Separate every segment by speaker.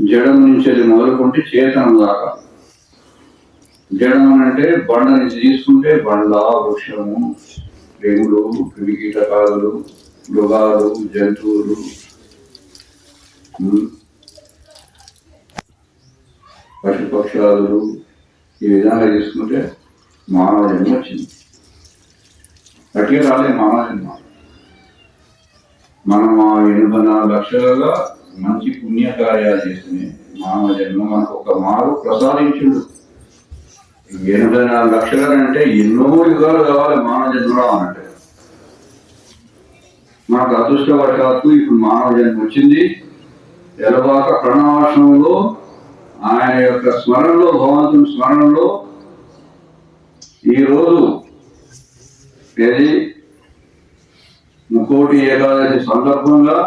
Speaker 1: జడం నుంచి మొదలుకుంటే చేతనం దాకా. జడం అంటే బండ నుంచి తీసుకుంటే బండ, వృక్షము, క్రిములు, క్రిమికీటకాలు, మృగాలు, జంతువులు, పశుపక్షాదులు, ఈ విధంగా తీసుకుంటే మానవ జన్మ వచ్చింది. గట్టిగా రాలే మానవ జన్మ. మనం ఆ 84 లక్షలుగా మంచి పుణ్యకార్యాలు చేస్తుంది మానవ జన్మ మనకు ఒక మారు ప్రసాదించుడు. 84 లక్షలు అంటే ఎన్నో యుగాలు కావాలి మానవ జన్మ రావాలంటే. మనకు అదృష్టవశాత్తు ఇప్పుడు మానవ జన్మ వచ్చింది. ఎలవాక ప్రణవాసంలో ఆయన యొక్క స్మరణలో, భగవంతుని స్మరణలో ఈరోజు ఏది ముక్కోటి ఏకాదశి సందర్భంగా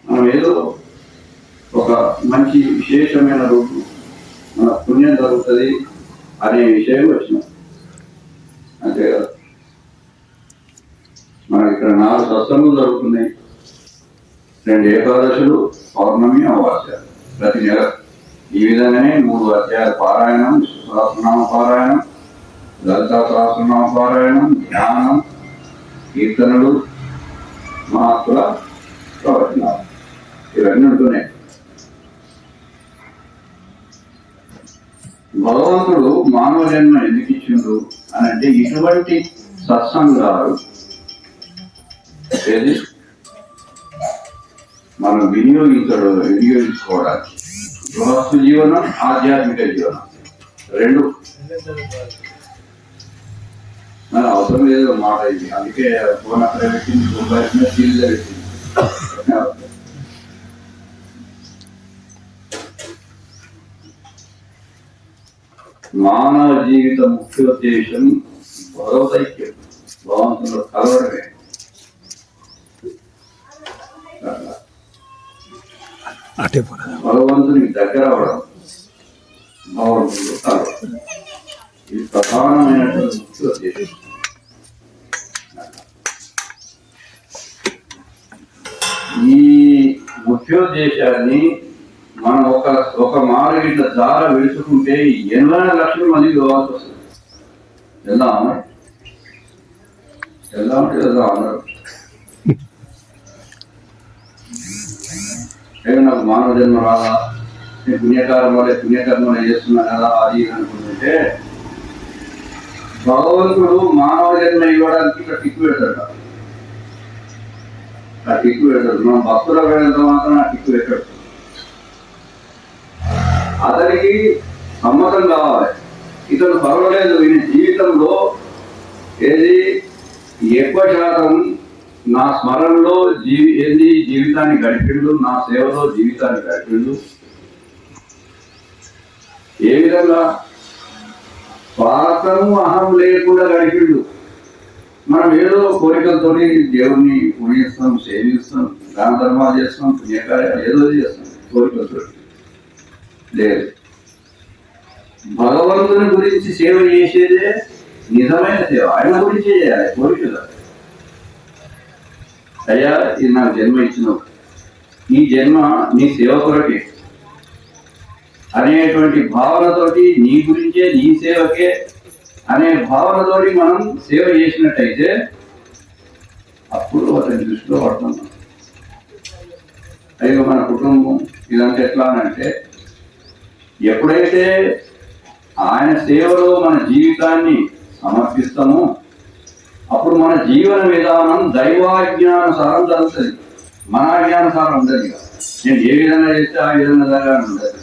Speaker 1: మనం ఏదో ఒక మంచి విశేషమైన రోజు మన పుణ్యం జరుగుతుంది అనే విషయం వచ్చినాం. అంతే కదా. మనకి ఇక్కడ 4 సత్సంగులు జరుగుతున్నాయి. 2 ఏకాదశులు, పౌర్ణమి, అమావాస్య ప్రతి నెల. ఈ విధంగానే 3 అధ్యాయాల పారాయణం, సహస్రనామ పారాయణం, లలితా సహస్రనామ పారాయణం, ధ్యానం, కీర్తనలు, మహాత్ముల ప్రవచనాలు ఇవన్నీ ఉంటున్నాయి. భగవంతుడు మానవ జన్మ ఎందుకు ఇచ్చిండు అని అంటే ఇటువంటి సత్సంగాలు ఏది మనం వినియోగించుకోవడానికి. గృహస్థ జీవనం, ఆధ్యాత్మిక జీవనం 2 మన అవసరం లేదు మాట ఇది. అందుకే ఫోన్ అక్కడ పెట్టింది, సీరియల్ పెట్టింది. మానవ జీవిత ముఖ్యోద్దేశం భగవదైక్యం, భగవంతుడు కలవడమే. భగవంతునికి దగ్గర అవడం, భగవంతుడు కలవడం, ఇది ప్రధానమైనటువంటి ముఖ్యోద్దేశం. ఈ ముఖ్యోద్దేశాన్ని మనం ఒక మారు ఇట్లా దార విడుచుకుంటే 80 లక్షల మందికి ఇవ్వాల్సి వస్తుంది. వెళ్దామంటే వెళ్దాం అన్నారు. నాకు మానవ జన్మ రాదా, నేను పుణ్యకర్మలే చేస్తున్నా కదా అది అనుకుంటుంటే భగవంతుడు మానవ జన్మ ఇవ్వడానికి ఇక్కడ టిక్కు పెడతాడు. ఆ టిక్కు పెడతాడు. మనం భక్తుల వెళ్ళినంత మాత్రం ఆ టిక్కు పెట్టాడు. అతనికి సమ్మతం కావాలి. ఇతను పర్వాలేదు, ఈయన జీవితంలో ఏది ఎక్కువ శాతం నా స్మరణలో జీవితాన్ని గడిపిండు, నా సేవలో జీవితాన్ని గడిపిండు. ఏ విధంగా స్వార్థము, అహం లేకుండా గడిపిండు. మనం ఏదో కోరికలతో దేవుణ్ణి పూజిస్తాం, సేవిస్తాం, దాన ధర్మాలు చేస్తాం, పుణ్యకార్యాలు ఏదో చేస్తాం కోరికలతో. లేదు, భగవంతుని గురించి సేవ చేసేదే నిజమైన సేవ. ఆయన గురించే చేయాలి, కోరికలు. అయ్యా ఇది నాకు జన్మ ఇచ్చినావు, ఈ జన్మ నీ సేవ కొరకే అనేటువంటి భావనతోటి, నీ గురించే, నీ సేవకే అనే భావనతోటి మనం సేవ చేసినట్టయితే అప్పుడు అతని దృష్టిలో పడుతున్నాం. అయ్యో మన కుటుంబం ఇదంతా ఎట్లా అంటే, ఎప్పుడైతే ఆయన సేవలో మన జీవితాన్ని సమర్పిస్తామో అప్పుడు మన జీవన విధానం దైవాజ్ఞానుసారం జరుగుతుంది. మన అజ్ఞానుసారం ఉండదు. నేను ఏ విధంగా చేస్తే ఆ విధంగా జరగాలని ఉండదు.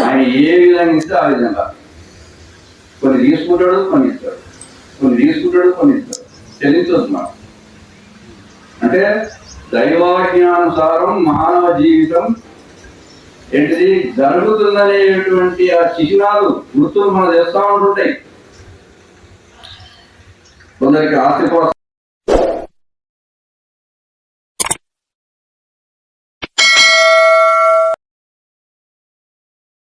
Speaker 1: ఆయన ఏ విధంగా ఇస్తే ఆ విధంగా. కొన్ని తీసుకుంటాడు, కొన్ని ఇస్తాడు, కొన్ని తీసుకుంటాడు, కొన్ని ఇస్తాడు. చెల్లించొద్దు మనం. అంటే దైవాజ్ఞానుసారం మానవ జీవితం ఏంటిది జరుగుతుందనేటువంటి ఆ చిహ్నాలు, గుర్తులు మనం చేస్తూ ఉంటుంటాయి. కొందరికి ఆస్తి